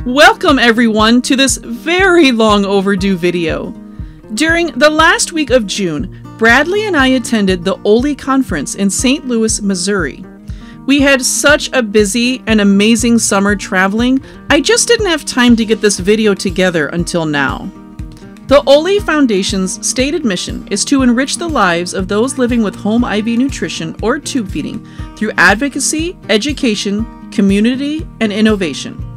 Welcome everyone to this very long overdue video. During the last week of June, Bradley and I attended the Oley Conference in St. Louis, Missouri. We had such a busy and amazing summer traveling, I just didn't have time to get this video together until now. The Oley Foundation's stated mission is to enrich the lives of those living with home IV nutrition or tube feeding through advocacy, education, community, and innovation.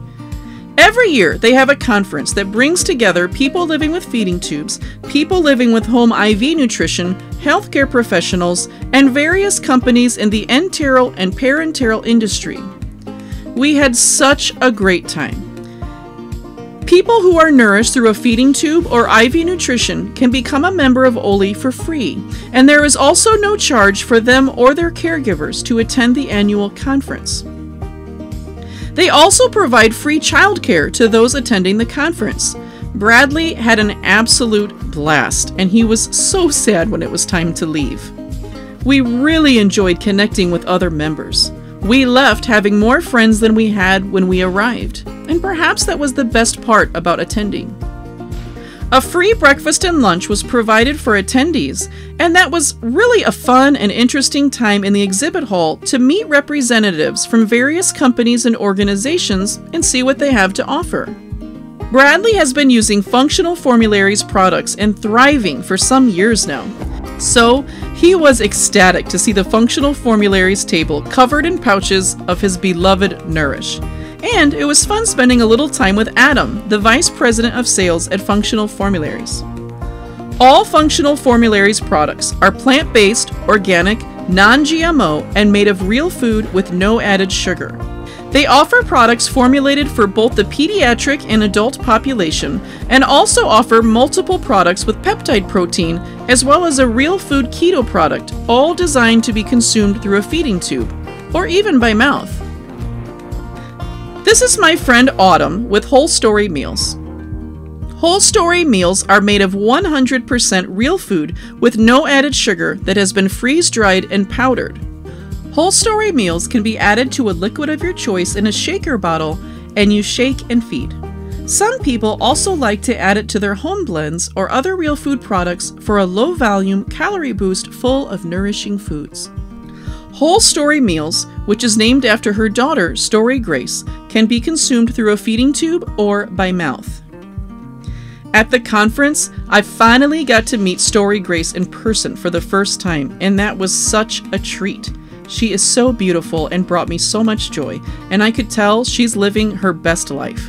Every year, they have a conference that brings together people living with feeding tubes, people living with home IV nutrition, healthcare professionals, and various companies in the enteral and parenteral industry. We had such a great time. People who are nourished through a feeding tube or IV nutrition can become a member of Oley for free, and there is also no charge for them or their caregivers to attend the annual conference. They also provide free childcare to those attending the conference. Bradley had an absolute blast, and he was so sad when it was time to leave. We really enjoyed connecting with other members. We left having more friends than we had when we arrived, and perhaps that was the best part about attending. A free breakfast and lunch was provided for attendees, and that was really a fun and interesting time in the exhibit hall to meet representatives from various companies and organizations and see what they have to offer. Bradley has been using Functional Formularies products and thriving for some years now, so he was ecstatic to see the Functional Formularies table covered in pouches of his beloved Nourish. And it was fun spending a little time with Adam, the Vice President of Sales at Functional Formularies. All Functional Formularies products are plant-based, organic, non-GMO, and made of real food with no added sugar. They offer products formulated for both the pediatric and adult population, and also offer multiple products with peptide protein, as well as a real food keto product, all designed to be consumed through a feeding tube, or even by mouth. This is my friend Autumn with Whole Story Meals. Whole Story Meals are made of 100% real food with no added sugar that has been freeze-dried and powdered. Whole Story Meals can be added to a liquid of your choice in a shaker bottle, and you shake and feed. Some people also like to add it to their home blends or other real food products for a low-volume calorie boost full of nourishing foods. Whole Story Meals, which is named after her daughter, Story Grace, can be consumed through a feeding tube or by mouth. At the conference, I finally got to meet Story Grace in person for the first time, and that was such a treat. She is so beautiful and brought me so much joy, and I could tell she's living her best life.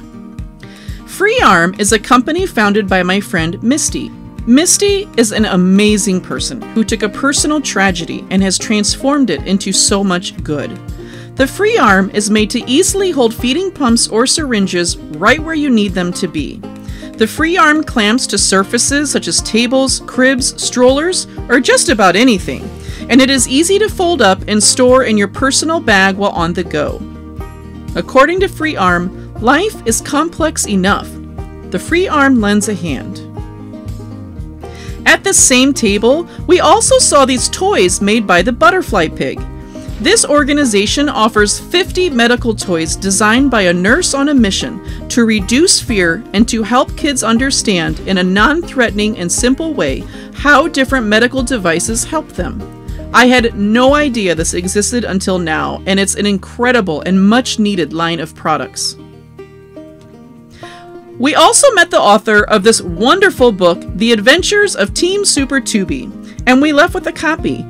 Free Arm is a company founded by my friend Misty. Misty is an amazing person who took a personal tragedy and has transformed it into so much good. The Free Arm is made to easily hold feeding pumps or syringes right where you need them to be. The Free Arm clamps to surfaces such as tables, cribs, strollers, or just about anything, and it is easy to fold up and store in your personal bag while on the go. According to Free Arm, life is complex enough. The Free Arm lends a hand. At the same table, we also saw these toys made by the Butterfly Pig. This organization offers 50 medical toys designed by a nurse on a mission to reduce fear and to help kids understand in a non-threatening and simple way how different medical devices help them. I had no idea this existed until now, and it's an incredible and much needed line of products. We also met the author of this wonderful book, The Adventures of Team Super Tubie, and we left with a copy.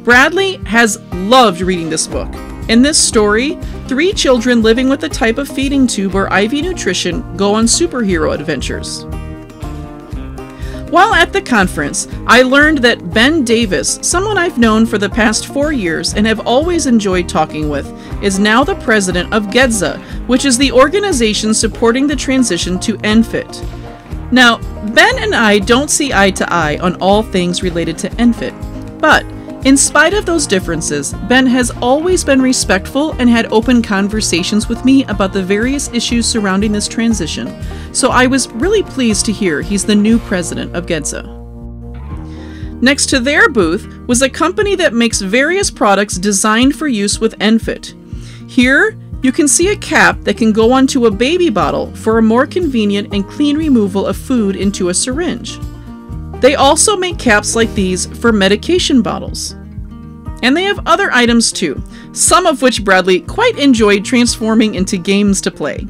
Bradley has loved reading this book. In this story, 3 children living with a type of feeding tube or IV nutrition go on superhero adventures. While at the conference, I learned that Ben Davis, someone I've known for the past 4 years and have always enjoyed talking with, is now the president of GEDZA, which is the organization supporting the transition to ENFIT. Now, Ben and I don't see eye to eye on all things related to ENFIT, but in spite of those differences, Ben has always been respectful and had open conversations with me about the various issues surrounding this transition, so I was really pleased to hear he's the new president of GEDZA. Next to their booth was a company that makes various products designed for use with ENFIT. Here, You can see a cap that can go onto a baby bottle for a more convenient and clean removal of food into a syringe. They also make caps like these for medication bottles. And they have other items too, some of which Bradley quite enjoyed transforming into games to play.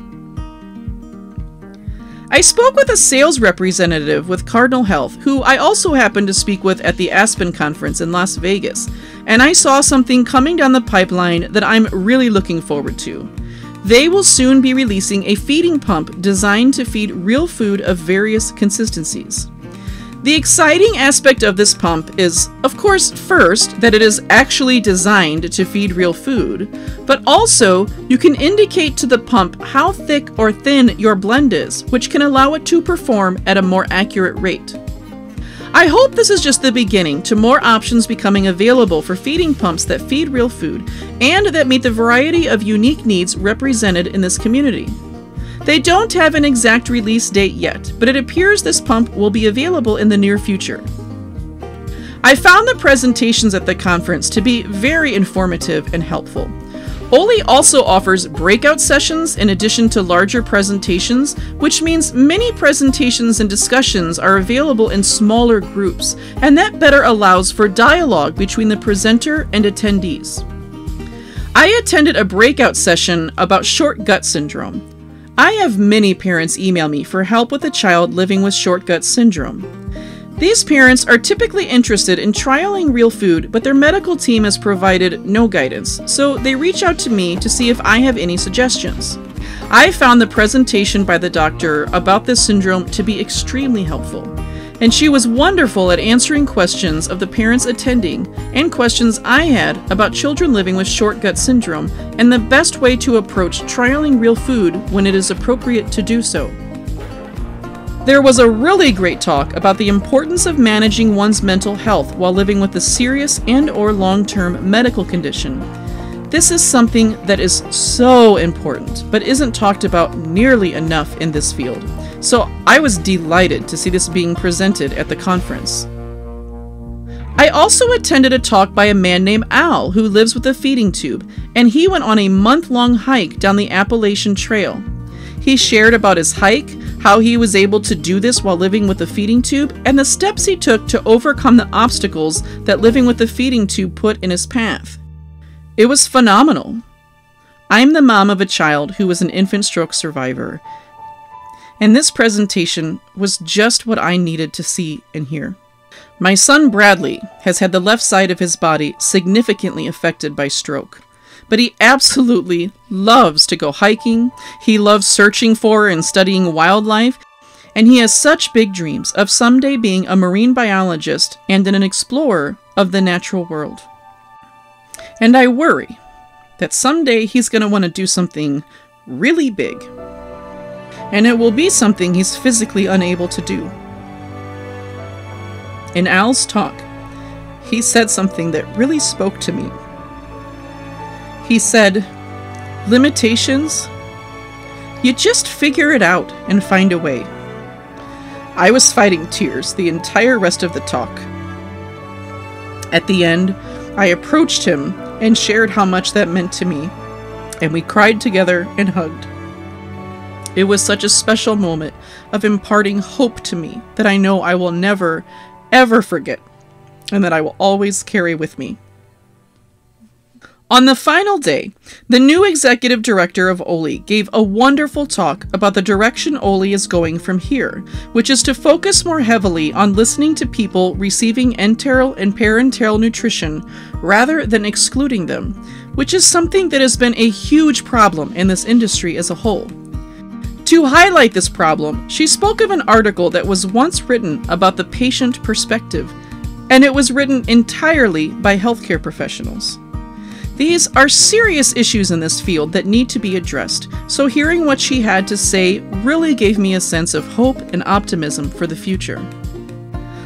I spoke with a sales representative with Cardinal Health, who I also happened to speak with at the Aspen Conference in Las Vegas, and I saw something coming down the pipeline that I'm really looking forward to. They will soon be releasing a feeding pump designed to feed real food of various consistencies. The exciting aspect of this pump is, of course, first, that it is actually designed to feed real food, but also you can indicate to the pump how thick or thin your blend is, which can allow it to perform at a more accurate rate. I hope this is just the beginning to more options becoming available for feeding pumps that feed real food and that meet the variety of unique needs represented in this community. They don't have an exact release date yet, but it appears this pump will be available in the near future. I found the presentations at the conference to be very informative and helpful. Oley also offers breakout sessions in addition to larger presentations, which means many presentations and discussions are available in smaller groups, and that better allows for dialogue between the presenter and attendees. I attended a breakout session about short gut syndrome. I have many parents email me for help with a child living with short gut syndrome. These parents are typically interested in trialing real food, but their medical team has provided no guidance, so they reach out to me to see if I have any suggestions. I found the presentation by the doctor about this syndrome to be extremely helpful, and she was wonderful at answering questions of the parents attending and questions I had about children living with short gut syndrome and the best way to approach trialing real food when it is appropriate to do so. There was a really great talk about the importance of managing one's mental health while living with a serious and/or long-term medical condition. This is something that is so important, but isn't talked about nearly enough in this field. So I was delighted to see this being presented at the conference. I also attended a talk by a man named Al who lives with a feeding tube, and he went on a month-long hike down the Appalachian Trail. He shared about his hike, how he was able to do this while living with a feeding tube, and the steps he took to overcome the obstacles that living with a feeding tube put in his path. It was phenomenal. I'm the mom of a child who was an infant stroke survivor, and this presentation was just what I needed to see and hear. My son Bradley has had the left side of his body significantly affected by stroke, but he absolutely loves to go hiking, he loves searching for and studying wildlife, and he has such big dreams of someday being a marine biologist and an explorer of the natural world. And I worry that someday he's going to want to do something really big, and it will be something he's physically unable to do. In Al's talk, he said something that really spoke to me. He said, "Limitations? You just figure it out and find a way." I was fighting tears the entire rest of the talk. At the end, I approached him and shared how much that meant to me, and we cried together and hugged. It was such a special moment of imparting hope to me that I know I will never, ever forget, and that I will always carry with me. On the final day, the new executive director of Oley gave a wonderful talk about the direction Oley is going from here, which is to focus more heavily on listening to people receiving enteral and parenteral nutrition rather than excluding them, which is something that has been a huge problem in this industry as a whole. To highlight this problem, she spoke of an article that was once written about the patient perspective, and it was written entirely by healthcare professionals. These are serious issues in this field that need to be addressed, so hearing what she had to say really gave me a sense of hope and optimism for the future.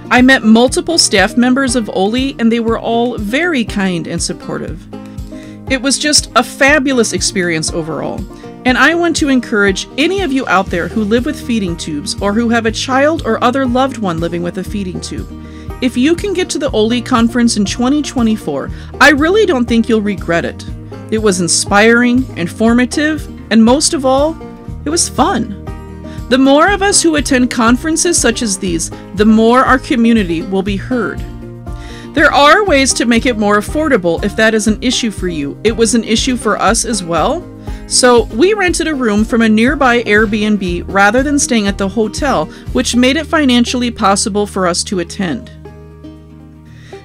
I met multiple staff members of Oley, and they were all very kind and supportive. It was just a fabulous experience overall, and I want to encourage any of you out there who live with feeding tubes or who have a child or other loved one living with a feeding tube. If you can get to the Oley Conference in 2024, I really don't think you'll regret it. It was inspiring, informative, and most of all, it was fun. The more of us who attend conferences such as these, the more our community will be heard. There are ways to make it more affordable if that is an issue for you. It was an issue for us as well. So we rented a room from a nearby Airbnb rather than staying at the hotel, which made it financially possible for us to attend.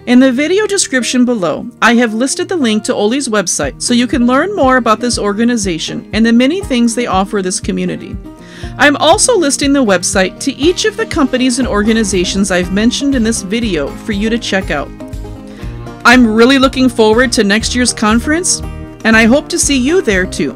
In the video description below, I have listed the link to Oley's website so you can learn more about this organization and the many things they offer this community. I'm also listing the website to each of the companies and organizations I've mentioned in this video for you to check out. I'm really looking forward to next year's conference, and I hope to see you there too.